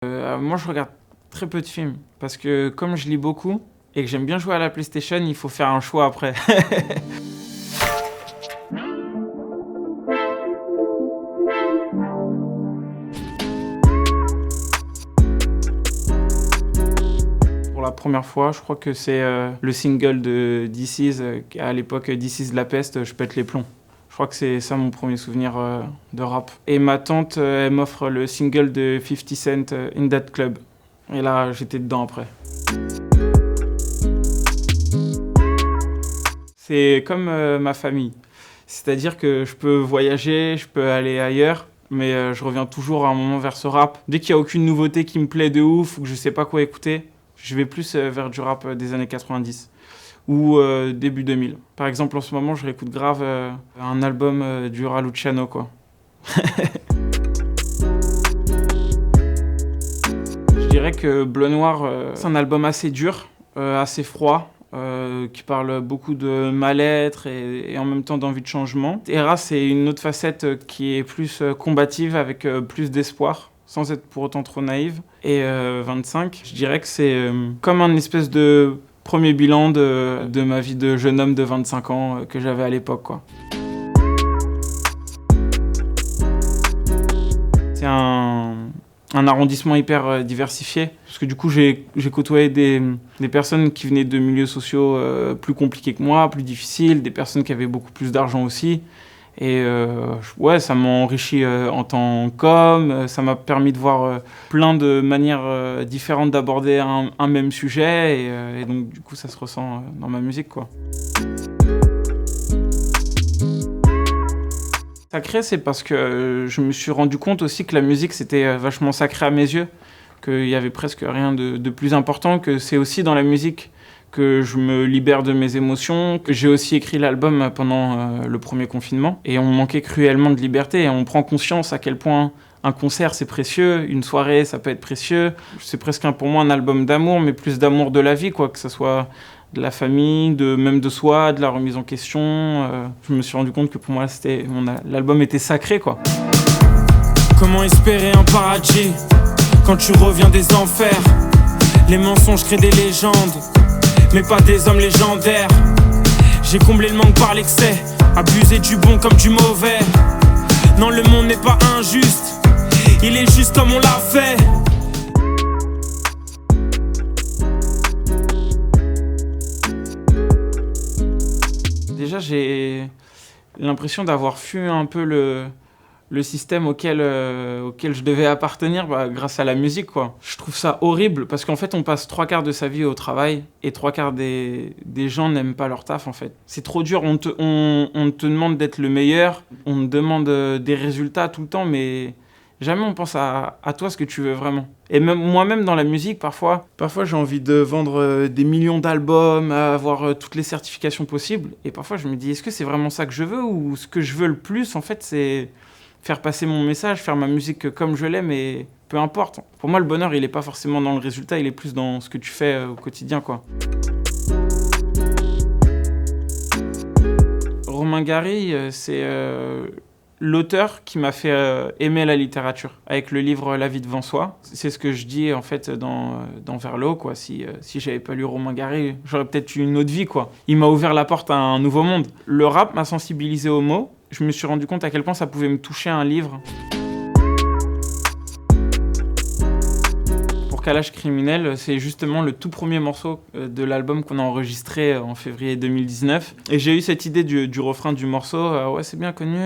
Moi, je regarde très peu de films parce que comme je lis beaucoup et que j'aime bien jouer à la PlayStation, il faut faire un choix après. Pour la première fois, je crois que c'est le single de This Is, à l'époque This Is La Peste, je pète les plombs. Je crois que c'est ça mon premier souvenir de rap. Et ma tante, elle m'offre le single de 50 Cent, In That Club. Et là, j'étais dedans après. C'est comme ma famille. C'est-à-dire que je peux voyager, je peux aller ailleurs, mais je reviens toujours à un moment vers ce rap. Dès qu'il n'y a aucune nouveauté qui me plaît de ouf ou que je sais pas quoi écouter, je vais plus vers du rap des années 90 ou début 2000. Par exemple, en ce moment, je réécoute grave un album du Luciano, quoi. Je dirais que Bleu Noir, c'est un album assez dur, assez froid, qui parle beaucoup de mal-être et en même temps d'envie de changement. Era, c'est une autre facette qui est plus combative, avec plus d'espoir, sans être pour autant trop naïve. Et 25, je dirais que c'est comme un espèce de premier bilan de ma vie de jeune homme de 25 ans que j'avais à l'époque, quoi. C'est un arrondissement hyper diversifié, parce que du coup j'ai côtoyé des personnes qui venaient de milieux sociaux plus compliqués que moi, plus difficiles, des personnes qui avaient beaucoup plus d'argent aussi. Et ouais, ça m'a enrichi en tant qu'homme, ça m'a permis de voir plein de manières différentes d'aborder un même sujet, et donc du coup ça se ressent dans ma musique, quoi. Sacré, c'est parce que je me suis rendu compte aussi que la musique c'était vachement sacré à mes yeux, qu'il y avait presque rien de plus important, que c'est aussi dans la musique que je me libère de mes émotions, que j'ai aussi écrit l'album pendant le premier confinement. Et on manquait cruellement de liberté, et on prend conscience à quel point un concert c'est précieux, une soirée ça peut être précieux. C'est presque pour moi un album d'amour, mais plus d'amour de la vie, quoi, que ce soit de la famille, même de soi, de la remise en question. Je me suis rendu compte que pour moi l'album était sacré, quoi. Comment espérer un paradis quand tu reviens des enfers? Les mensonges créent des légendes, mais pas des hommes légendaires. J'ai comblé le manque par l'excès, abusé du bon comme du mauvais. Non, le monde n'est pas injuste, il est juste comme on l'a fait. Déjà, j'ai l'impression d'avoir fui un peu le système auquel je devais appartenir grâce à la musique, quoi. Je trouve ça horrible parce qu'en fait on passe 3/4 de sa vie au travail et 3/4 des gens n'aiment pas leur taf, en fait. C'est trop dur, on te demande d'être le meilleur, on te demande des résultats tout le temps, mais jamais on pense à toi, ce que tu veux vraiment. Et même moi-même dans la musique, parfois j'ai envie de vendre des millions d'albums, avoir toutes les certifications possibles, et parfois je me dis est-ce que c'est vraiment ça que je veux, ou ce que je veux le plus en fait c'est faire passer mon message, faire ma musique comme je l'aime, et peu importe. Pour moi, le bonheur, il est pas forcément dans le résultat, il est plus dans ce que tu fais au quotidien, quoi. Romain Gary, c'est l'auteur qui m'a fait aimer la littérature, avec le livre La vie devant soi. C'est ce que je dis, en fait, dans Verlo, quoi. Si j'avais pas lu Romain Gary, j'aurais peut-être eu une autre vie, quoi. Il m'a ouvert la porte à un nouveau monde. Le rap m'a sensibilisé aux mots. Je me suis rendu compte à quel point ça pouvait me toucher, un livre. Pour Kalash Criminel, c'est justement le tout premier morceau de l'album qu'on a enregistré en février 2019. Et j'ai eu cette idée du refrain du morceau. Ouais, c'est bien connu.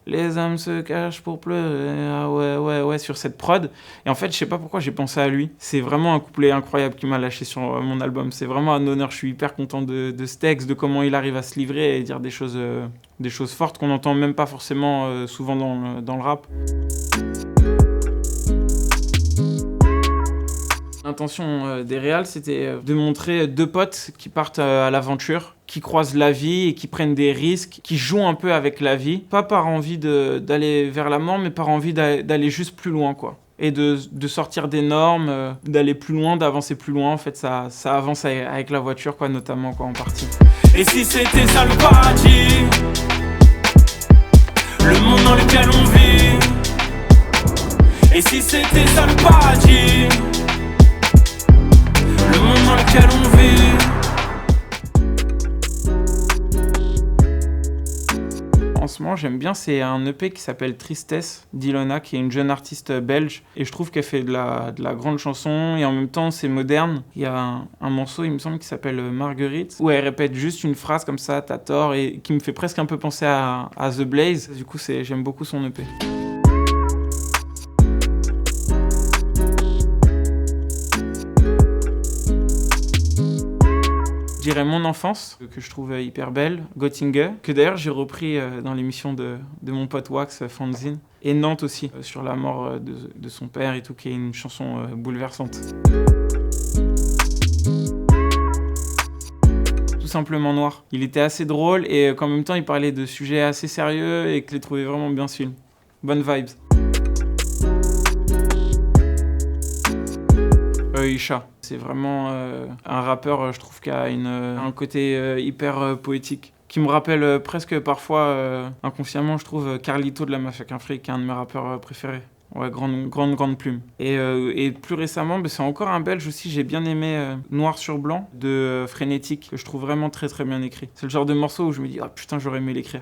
Les âmes se cachent pour pleurer. Ah ouais, sur cette prod. Et en fait, je sais pas pourquoi j'ai pensé à lui. C'est vraiment un couplet incroyable qui m'a lâché sur mon album. C'est vraiment un honneur. Je suis hyper content de ce texte, de comment il arrive à se livrer et dire des choses fortes qu'on n'entend même pas forcément souvent dans le rap. L'intention des réals, c'était de montrer deux potes qui partent à l'aventure, qui croisent la vie et qui prennent des risques, qui jouent un peu avec la vie. Pas par envie d'aller vers la mort, mais par envie d'aller juste plus loin, quoi. Et de sortir des normes, d'aller plus loin, d'avancer plus loin. En fait, ça avance avec la voiture, quoi, notamment, quoi, en partie. Et si c'était ça le paradis, le monde dans lequel on vit, Et si c'était ça le paradis, le monde dans lequel on vit. En ce moment, j'aime bien, c'est un EP qui s'appelle Tristesse d'Ilona, qui est une jeune artiste belge. Et je trouve qu'elle fait de la grande chanson et en même temps, c'est moderne. Il y a un morceau, il me semble, qui s'appelle Marguerite, où elle répète juste une phrase comme ça, t'as tort, et qui me fait presque un peu penser à The Blaze. Du coup, j'aime beaucoup son EP. Je dirais Mon enfance, que je trouve hyper belle, Göttingen, que d'ailleurs j'ai repris dans l'émission de mon pote Wax, Fanzine, et Nantes aussi, sur la mort de son père et tout, qui est une chanson bouleversante. Tout simplement Noir. Il était assez drôle et qu'en même temps il parlait de sujets assez sérieux et que je l'ai trouvé vraiment bien ce film. Bonne vibes. Isha. C'est vraiment un rappeur, je trouve, qui a un côté hyper poétique, qui me rappelle presque parfois, inconsciemment, je trouve, Carlito de la Mafia Kinfry, qui est un de mes rappeurs préférés. Ouais, grande plume. Et plus récemment, c'est encore un Belge aussi, j'ai bien aimé Noir sur Blanc de Frénétique, que je trouve vraiment très très bien écrit. C'est le genre de morceau où je me dis, ah putain, j'aurais aimé l'écrire.